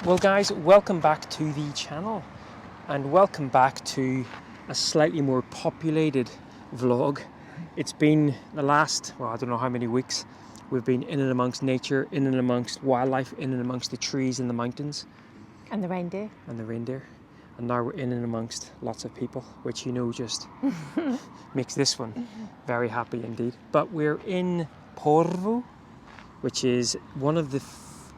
Well guys, welcome back to the channel and welcome back to a slightly more populated vlog. It's been the last, well, I don't know how many weeks. We've been in and amongst nature, in and amongst wildlife, in and amongst the trees and the mountains. And the reindeer. And the reindeer. And now we're in and amongst lots of people, which you know just makes this one very happy indeed. But we're in Porvoo, which is one of the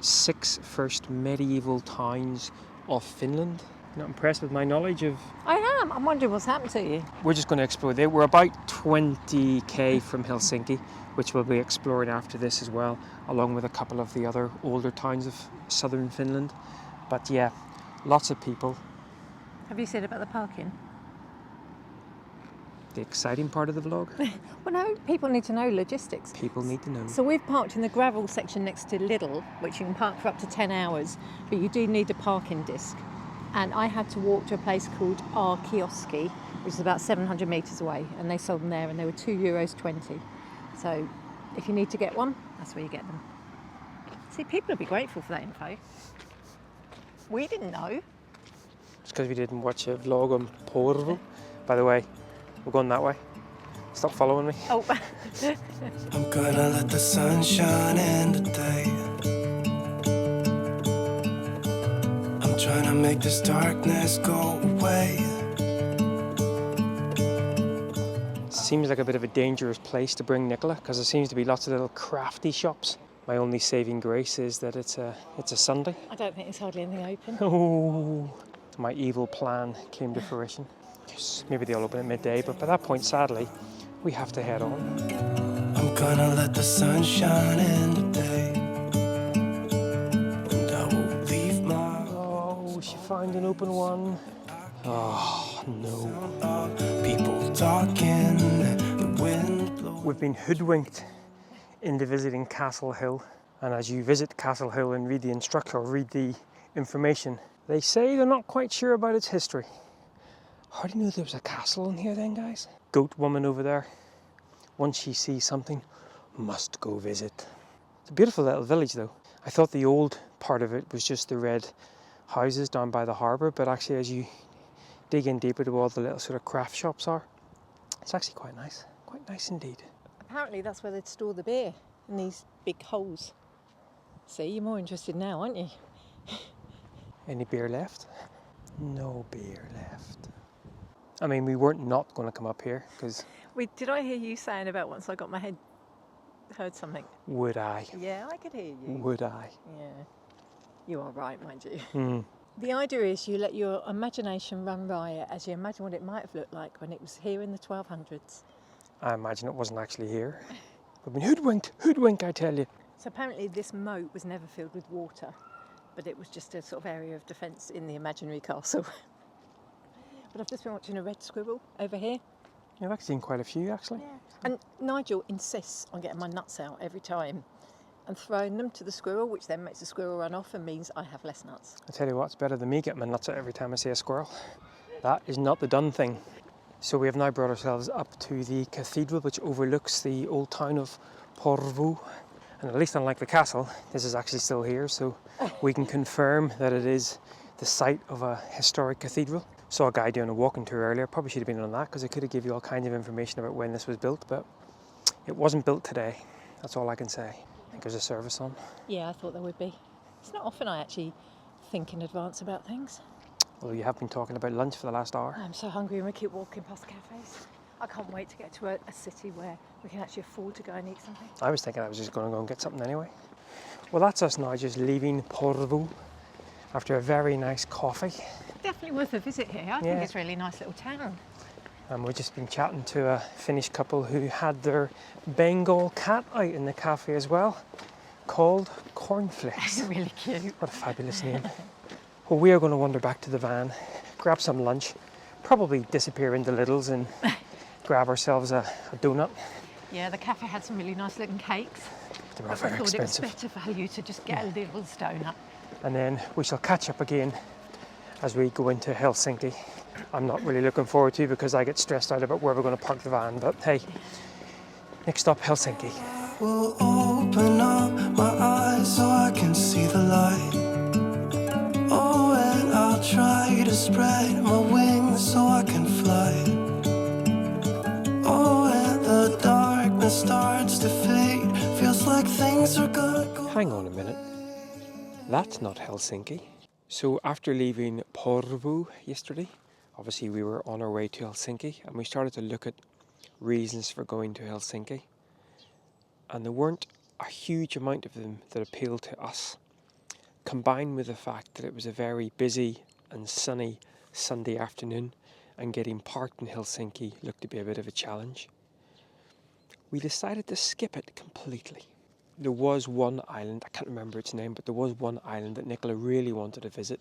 6 first medieval towns of Finland. Not impressed with my knowledge of... I am. I'm wondering what's happened to you. We're just going to explore there. We're about 20k from Helsinki, which we'll be exploring after this as well, along with a couple of the other older towns of southern Finland. But yeah, lots of people. Have you said about the parking? The exciting part of the vlog? Well, no, people need to know logistics. People need to know. So we've parked in the gravel section next to Lidl, which you can park for up to 10 hours, but you do need a parking disc. And I had to walk to a place called R Kioski, which is about 700 metres away, and they sold them there, and they were €2.20. So if you need to get one, that's where you get them. See, people would be grateful for that info. We didn't know. It's because we didn't watch a vlog on Porvoo. By the way, we're going that way. Stop following me. Oh. I'm gonna let the sun shine in today. I'm trying to make this darkness go away. Seems like a bit of a dangerous place to bring Nicola because there seems to be lots of little crafty shops. My only saving grace is that it's a Sunday. I don't think there's hardly anything open. Oh, my evil plan came to fruition. Yes, maybe they'll open at midday, but by that point, sadly, we have to head on. I'm gonna let the sun shine in today. And I will leave my... Oh, she found an open one. Oh, no. People talking, the wind blows. We've been hoodwinked into visiting Castle Hill. And as you visit Castle Hill and read the instruction or read the information, they say they're not quite sure about its history. How do you know there was a castle in here then, guys? Goat woman over there. Once she sees something, must go visit. It's a beautiful little village though. I thought the old part of it was just the red houses down by the harbour, but actually as you dig in deeper to all the little sort of craft shops are, it's actually quite nice. Quite nice indeed. Apparently that's where they'd store the beer, in these big holes. See, you're more interested now, aren't you? Any beer left? No beer left. I mean, we weren't not going to come up here because... Wait, did I hear you saying about once I got my head, heard something? Would I? Yeah, I could hear you. Would I? Yeah, you are right, mind you. Mm. The idea is you let your imagination run riot as you imagine what it might have looked like when it was here in the 1200s. I imagine it wasn't actually here. We've been hoodwinked, I tell you. So apparently this moat was never filled with water, but it was just a sort of area of defence in the imaginary castle. But I've just been watching a red squirrel over here. I've actually seen quite a few, actually. Yeah. And Nigel insists on getting my nuts out every time and throwing them to the squirrel, which then makes the squirrel run off and means I have less nuts. I tell you what, it's better than me getting my nuts out every time I see a squirrel. That is not the done thing. So we have now brought ourselves up to the cathedral, which overlooks the old town of Porvoo. And at least unlike the castle, this is actually still here, so we can confirm that it is the site of a historic cathedral. Saw a guy doing a walking tour earlier, probably should have been on that because it could have given you all kinds of information about when this was built, but it wasn't built today. That's all I can say. I think there's a service on. Yeah, I thought there would be. It's not often I actually think in advance about things. Well, you have been talking about lunch for the last hour. I'm so hungry and we keep walking past cafes. I can't wait to get to a city where we can actually afford to go and eat something. I was thinking I was just going to go and get something anyway. Well, that's us now, just leaving Porvoo after a very nice coffee. Definitely worth a visit here. I think it's a really nice little town. And we've just been chatting to a Finnish couple who had their Bengal cat out in the cafe as well, called Cornflakes. Really cute. What a fabulous name. Well, we are going to wander back to the van, grab some lunch, probably disappear into Lidl's and grab ourselves a donut. Yeah, the cafe had some really nice looking cakes. They were But very I thought expensive. it was better value to just get a Lidl's donut. And then we shall catch up again as we go into Helsinki. I'm not really looking forward to because I get stressed out about where we're going to park the van, but hey, next stop Helsinki. Will open up my eyes so I can see the light. spread my wings so I can fly. Oh, and the darkness starts to fade. Feels like things are gonna go. Hang on a minute. That's not Helsinki. So after leaving Porvoo yesterday, obviously we were on our way to Helsinki and we started to look at reasons for going to Helsinki. And there weren't a huge amount of them that appealed to us, combined with the fact that it was a very busy and sunny Sunday afternoon and getting parked in Helsinki looked to be a bit of a challenge. We decided to skip it completely. There was one island, I can't remember its name, but there was one island that Nicola really wanted to visit,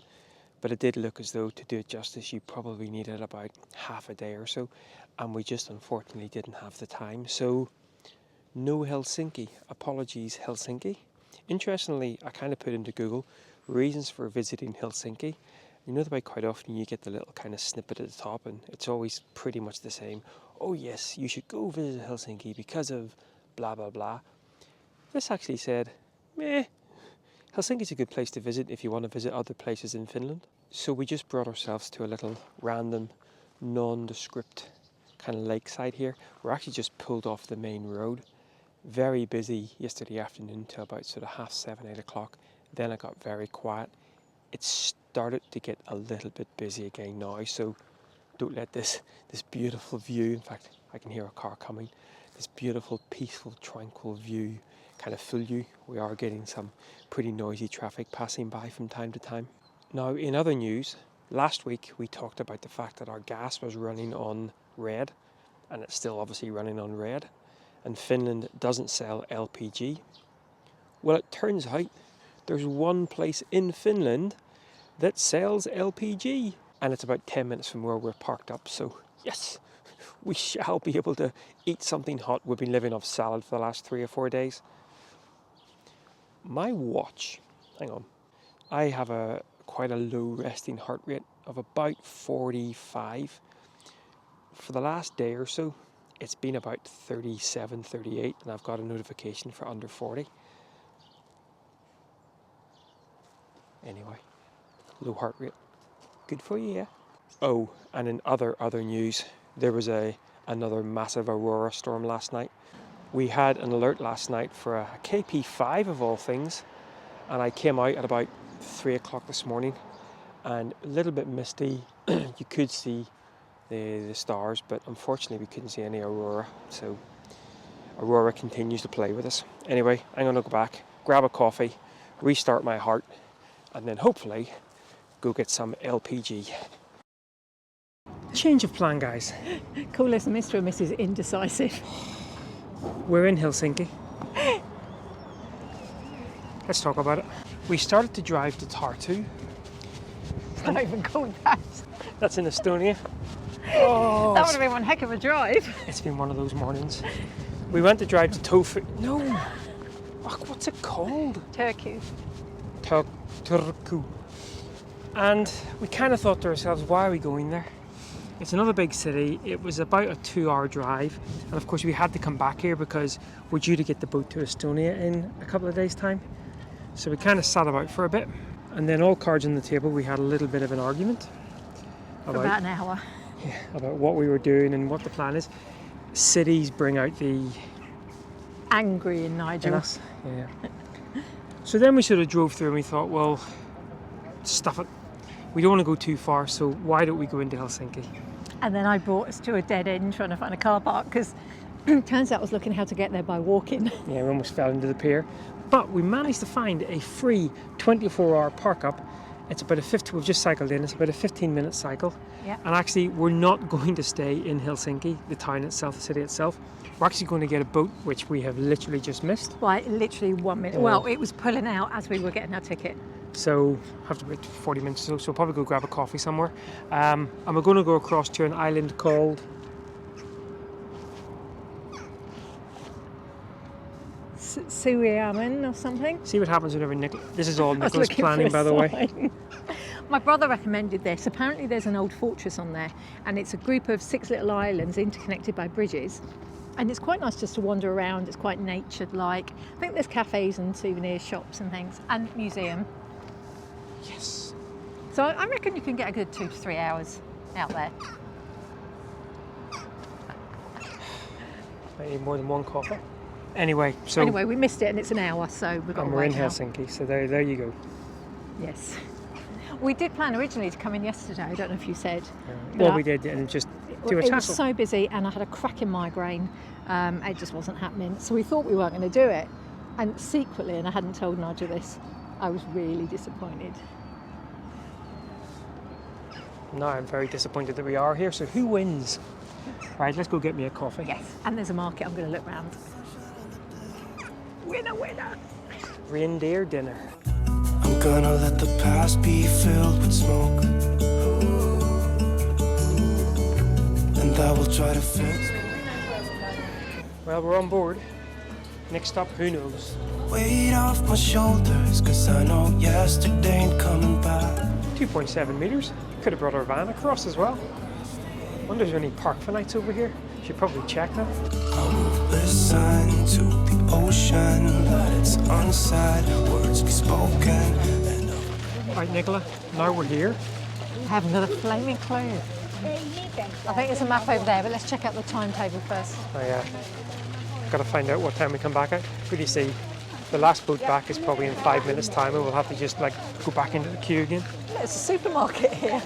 but it did look as though, to do it justice, you probably needed about half a day or so, and we just unfortunately didn't have the time. So no Helsinki. Apologies, Helsinki. Interestingly, I kind of put into Google reasons for visiting Helsinki. You know the way quite often you get the little kind of snippet at the top and it's always pretty much the same. Oh yes, you should go visit Helsinki because of blah blah blah. This actually said, meh, Helsinki's a good place to visit if you want to visit other places in Finland. So we just brought ourselves to a little random, nondescript kind of lakeside here. We're actually just pulled off the main road. Very busy yesterday afternoon till about sort of 7:30, 8 o'clock. Then it got very quiet. It started to get a little bit busy again now, so don't let this beautiful view, in fact I can hear a car coming, this beautiful, peaceful, tranquil view kind of fool you. We are getting some pretty noisy traffic passing by from time to time. Now in other news, last week we talked about the fact that our gas was running on red, and it's still obviously running on red, and Finland doesn't sell LPG. Well, it turns out there's one place in Finland that sells LPG, and it's about 10 minutes from where we're parked up, so yes, we shall be able to eat something hot. We've been living off salad for the last 3 or 4 days. My watch, hang on, I have quite a low resting heart rate of about 45. For the last day or so, it's been about 37, 38, and I've got a notification for under 40. Anyway, low heart rate. Good for you, yeah? Oh, and in other news, there was another massive aurora storm last night. We had an alert last night for a KP5 of all things, and I came out at about 3 o'clock this morning, and a little bit misty. You could see the stars, but unfortunately we couldn't see any aurora, so aurora continues to play with us. Anyway, I'm going to go back, grab a coffee, restart my heart, and then hopefully go get some LPG. Change of plan, guys. Call us Mr. and Mrs. Indecisive. We're in Helsinki. Let's talk about it. We started to drive to Tartu. It's not even called that. That's in Estonia. Oh, That would have been one heck of a drive. it's been one of those mornings. We went to drive to Tofu. No. Oh, what's it called? Turkey. Turku. And we kind of thought to ourselves, why are we going there? It's another big city. It was about a 2-hour drive. And of course we had to come back here because we're due to get the boat to Estonia in a couple of days' time. So we kind of sat about for a bit. And then all cards on the table, we had a little bit of an argument. For about an hour. Yeah, about what we were doing and what the plan is. Cities bring out the Angry in Nigel. Yeah. So then we sort of drove through and we thought, well, stuff it. We don't want to go too far, so why don't we go into Helsinki? And then I brought us to a dead end trying to find a car park because it turns out I was looking how to get there by walking. Yeah, we almost fell into the pier. But we managed to find a free 24-hour park up. It's about we've just cycled in, it's about a 15-minute cycle. Yeah. And actually, we're not going to stay in Helsinki, the town itself, the city itself. We're actually going to get a boat, which we have literally just missed. By literally 1 minute. Well, it was pulling out as we were getting our ticket. So have to wait 40 minutes or so. So we'll probably go grab a coffee somewhere. And we're going to go across to an island called Suiamen or something. See what happens whenever this is all Nicola's planning, by the way. My brother recommended this. Apparently there's an old fortress on there and it's a group of 6 little islands interconnected by bridges. And it's quite nice just to wander around. It's quite natured-like. I think there's cafes and souvenir shops and things, and museum. Yes. So I reckon you can get a good 2 to 3 hours out there. I need more than one coffee. Anyway, so Anyway, we missed it and it's an hour, so we've got and to we're wait in now. Helsinki, so there you go. Yes. We did plan originally to come in yesterday, I don't know if you said. Well, we did, and just do a It was tassel. so busy and I had a cracking migraine. It just wasn't happening. So we thought we weren't going to do it. And secretly, and I hadn't told Nigel this, I was really disappointed. No, I'm very disappointed that we are here, so who wins? Right, let's go get me a coffee. Yes. And there's a market, I'm going to look round. Winner, winner! Reindeer dinner. I'm gonna let the past be filled with smoke, and I will try to fix. Well, we're on board. Next stop, who knows? Weight off my shoulders, 'cause I know yesterday ain't coming back. 2.7 metres. Could have brought our van across as well. Wonder if there's any park for nights over here. Should probably check that. I will listen to the ocean, let its unsaid words be spoken. Right, Nicola, now we're here. I haven't got a flaming clue. I think there's a map over there, but let's check out the timetable first. Got to find out what time we come back at. What do you see? The last boat back is probably in 5 minutes' time, and we'll have to just like go back into the queue again. There's a supermarket here.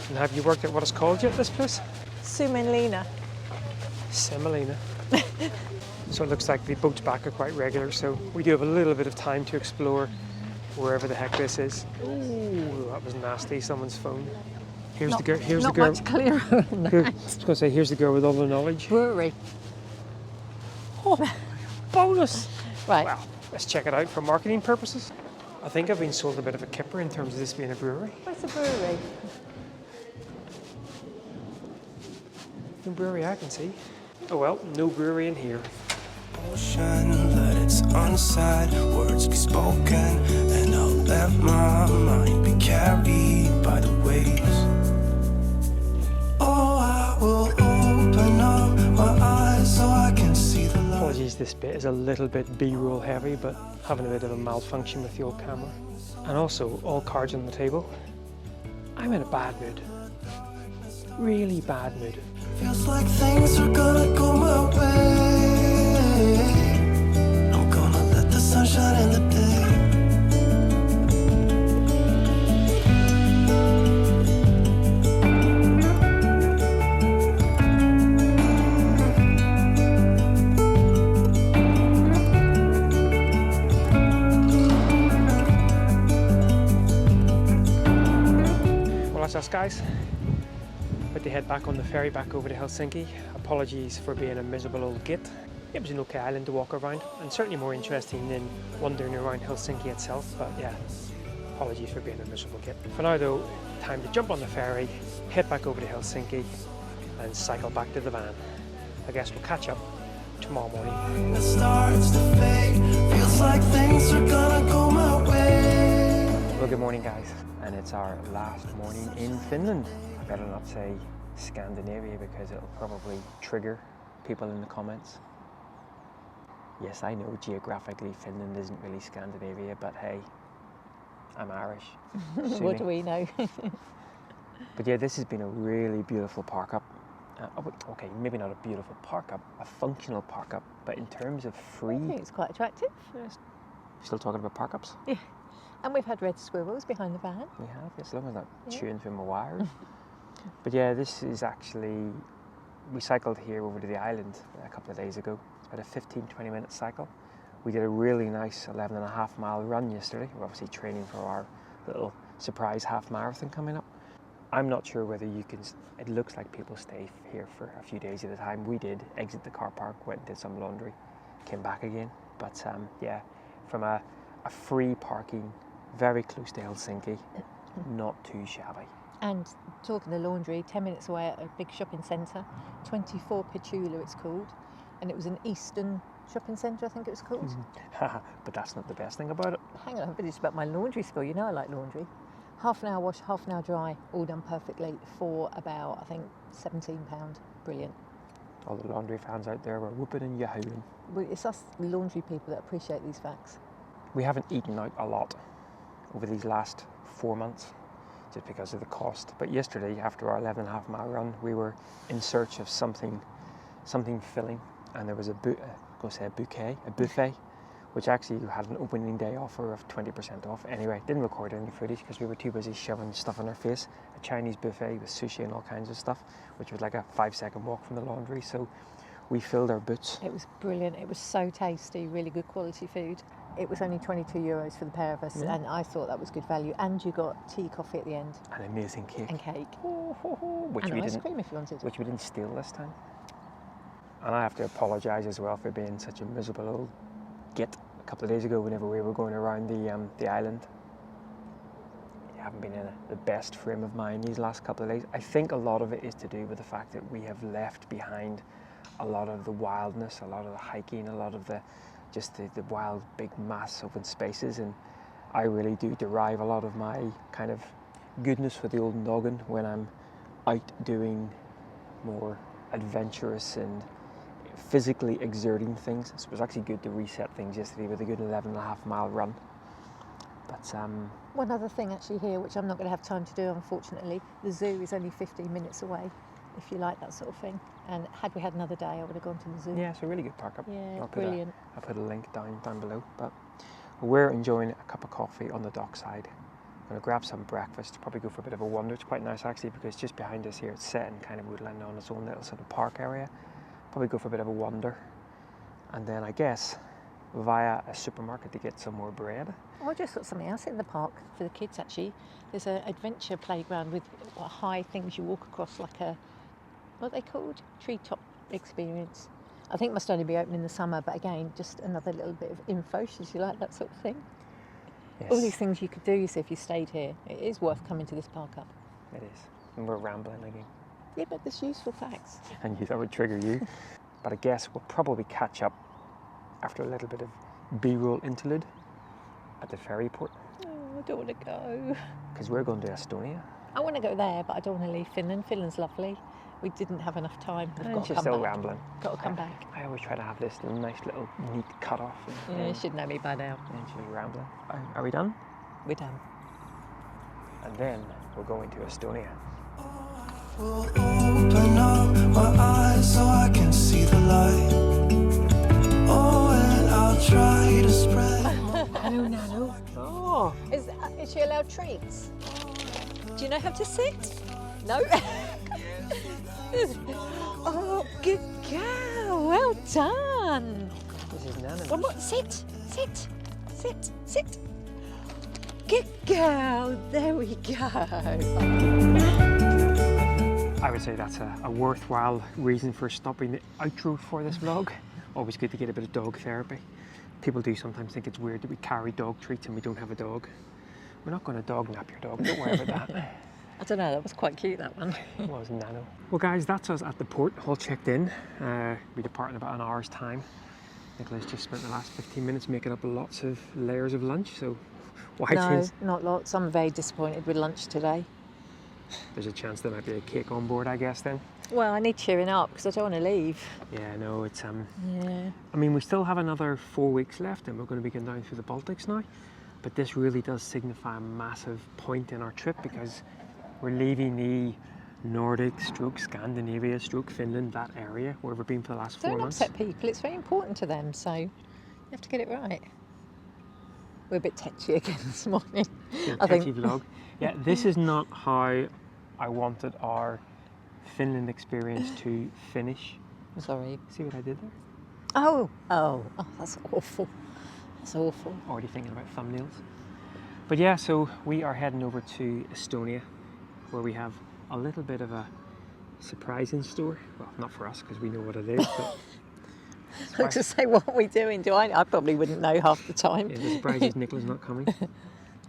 And have you worked out what it's called yet, this place? Sumenlina. Semolina. So it looks like the boats back are quite regular, so we do have a little bit of time to explore wherever the heck this is. Ooh, that was nasty, someone's phone. Here's the girl. Here's Not the girl. much clearer on that. Here, I was going to say, here's the girl with all the knowledge. Brewery. Oh, bonus! Right. Well, let's check it out for marketing purposes. I think I've been sold a bit of a kipper in terms of this being a brewery. Where's the brewery? No brewery I can see. Oh well, no brewery in here. Ocean, let its unsaid words be spoken, and I'll let my mind be carried by the waves. Oh, I will open up my eyes so I can see the light. Apologies, this bit is a little bit B-roll heavy, but having a bit of a malfunction with the old camera. And also, all cards on the table. I'm in a bad mood. Really bad mood. Feels like things are gonna go my way. I'm gonna let the sun shine in the day. Well, that's us, guys. But they head back on the ferry back over to Helsinki. Apologies for being a miserable old git. It was an okay island to walk around, and certainly more interesting than wandering around Helsinki itself, but yeah, apologies for being a miserable git. For now though, time to jump on the ferry, head back over to Helsinki, and cycle back to the van. I guess we'll catch up tomorrow morning. It starts to fade. Feels like things are gonna go my way. Well, good morning guys, and it's our last morning in Finland. I better not say Scandinavia because it'll probably trigger people in the comments. Yes, I know geographically Finland isn't really Scandinavia, but hey, I'm Irish. Sue What me. do we know? But yeah, this has been a really beautiful park up. Okay, maybe not a beautiful park up, a functional park up, but in terms of I free, think it's quite attractive. still talking about park ups? Yeah. And we've had red squirrels behind the van. We have, as long as not Yeah. chewing through my wires. But yeah, this is actually, we cycled here over to the island a couple of days ago. It's about a 15-20 minute cycle. We did a really nice 11.5 mile run yesterday. We're obviously training for our little surprise half marathon coming up. I'm not sure whether you can, it looks like people stay here for a few days at a time. We did exit the car park, went and did some laundry, came back again. But yeah, from a free parking, very close to Helsinki, not too shabby. And talking of laundry, 10 minutes away at a big shopping centre, 24 Petula it's called. And it was an Eastern shopping centre, I think it was called. But that's not the best thing about it. Hang on, I've finished about my laundry spill. You know I like laundry. Half an hour wash, half an hour dry, all done perfectly for about, I think, £17. Brilliant. All the laundry fans out there were whooping and yahooing. Well, it's us laundry people that appreciate these facts. We haven't eaten out a lot. over these last 4 months, just because of the cost. But yesterday, after our 11.5 mile run, we were in search of something filling, and there was a buffet, which actually had an opening day offer of 20% off. Anyway, didn't record any footage because we were too busy shoving stuff in our face. A Chinese buffet with sushi and all kinds of stuff, which was like a 5-second walk from the laundry. So we filled our boots. It was brilliant. It was so tasty, really good quality food. It was only €22 for the pair of us, and I thought that was good value. And you got tea, coffee at the end. An amazing cake. And cake. Which and we ice didn't, cream if you wanted. which we didn't steal this time. And I have to apologise as well for being such a miserable old git a couple of days ago whenever we were going around the island. I haven't been in the best frame of mind these last couple of days. I think a lot of it is to do with the fact that we have left behind a lot of the wildness, a lot of the hiking, a lot of the wild big mass open spaces, and I really do derive a lot of my kind of goodness for the old noggin when I'm out doing more adventurous and physically exerting things. So it was actually good to reset things yesterday with a good 11.5 mile run. But one other thing actually here, which I'm not going to have time to do unfortunately, the zoo is only 15 minutes away, if you like that sort of thing. And had we had another day, I would have gone to the zoo. yeah, it's a really good park up. Yeah, brilliant. I'll put a link down below. But we're enjoying a cup of coffee on the dockside. I'm going to grab some breakfast, probably go for a bit of a wander. It's quite nice actually because just behind us here it's set in kind of woodland on its own little sort of park area. Probably go for a bit of a wander, and then I guess via a supermarket to get some more bread. Oh, I just got something else in the park for the kids actually. There's an adventure playground with high things you walk across, like a, what are they called? Treetop experience. I think it must only be open in the summer, but again, just another little bit of info, should you like that sort of thing. Yes. All these things you could do, you see, if you stayed here. It is worth coming to this park up. It is. And we're rambling again. Yeah, but there's useful facts. And that would trigger you. But I guess we'll probably catch up after a little bit of B-roll interlude at the ferry port. Oh, I don't want to go. Because we're going to Estonia. I want to go there, but I don't want to leave Finland. Finland's lovely. We didn't have enough time. We've got to She's come still back. rambling. Got to come back. I always try to have this nice little neat cut off. Yeah, you should know me by now. And she's rambling. Are we done? We're done. And then we're going to Estonia. Will open up my eyes so I can see the light. Oh, and I'll try to spread. Hello, Nano. Oh. Is she allowed treats? Do you know how to sit? No? Oh, good girl. Well done. This is Nana. One more. Sit. Sit. Sit. Sit. Good girl. There we go. I would say that's a worthwhile reason for stopping the outro for this vlog. Always good to get a bit of dog therapy. People do sometimes think it's weird that we carry dog treats and we don't have a dog. We're not going to dog nap your dog, don't worry about that. I don't know, that was quite cute, that one. It was Nano. Well guys, that's us at the port, all checked in. We depart in about an hour's time. Nicola's just spent the last 15 minutes making up lots of layers of lunch, so why No, change? not lots. I'm very disappointed with lunch today. There's a chance there might be a cake on board, I guess then. Well, I need cheering up because I don't want to leave. Yeah, no, it's Yeah. I mean, we still have another 4 weeks left and we're going to be going down through the Baltics now. But this really does signify a massive point in our trip because we're leaving the Nordic stroke Scandinavia stroke Finland, that area where we've been for the last 4 Don't months. upset people. It's very important to them, so you have to get it right. We're a bit tetchy again this morning. Yeah, I think. catchy vlog. Yeah, this is not how I wanted our Finland experience to finish. Sorry. See what I did there? Oh, that's awful. That's awful. Already thinking about thumbnails. But yeah, so we are heading over to Estonia, where we have a little bit of a surprise in store. Well, not for us because we know what it is, but I was to say, what are we doing? I probably wouldn't know half the time. yeah, the surprise is Nicola's not coming.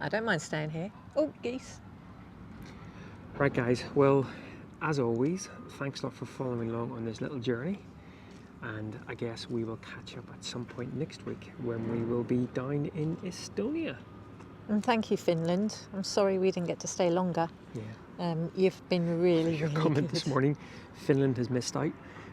I don't mind staying here. Oh, geese. Right guys, well, as always, thanks a lot for following along on this little journey. And I guess we will catch up at some point next week when we will be down in Estonia. And thank you, Finland. I'm sorry we didn't get to stay longer. Yeah. You've been really, Your really comment good. this morning, Finland has missed out.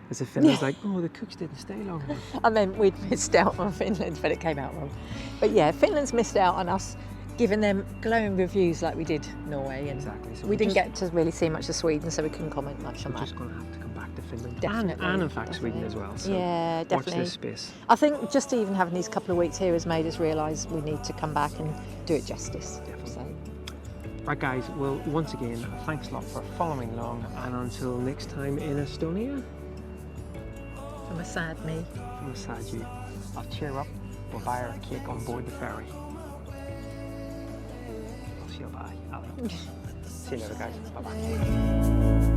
As if Finland's like, oh, the Cooks didn't stay long enough. I meant we'd missed out on Finland, but it came out wrong. But yeah, Finland's missed out on us giving them glowing reviews like we did Norway. And Exactly. So we didn't get to really see much of Sweden, so we couldn't comment much on We're that. just going to have to come back to Finland. Definitely, And in fact definitely. Sweden as well. So Yeah, watch definitely. this space. I think just even having these couple of weeks here has made us realise we need to come back and do it justice. Definitely. So, Right guys, well once again, thanks a lot for following along, and until next time in Estonia, from a sad me. from a sad you, I'll cheer up, we'll buy her a cake on board the ferry. I'll see you, bye. See you later guys, bye bye.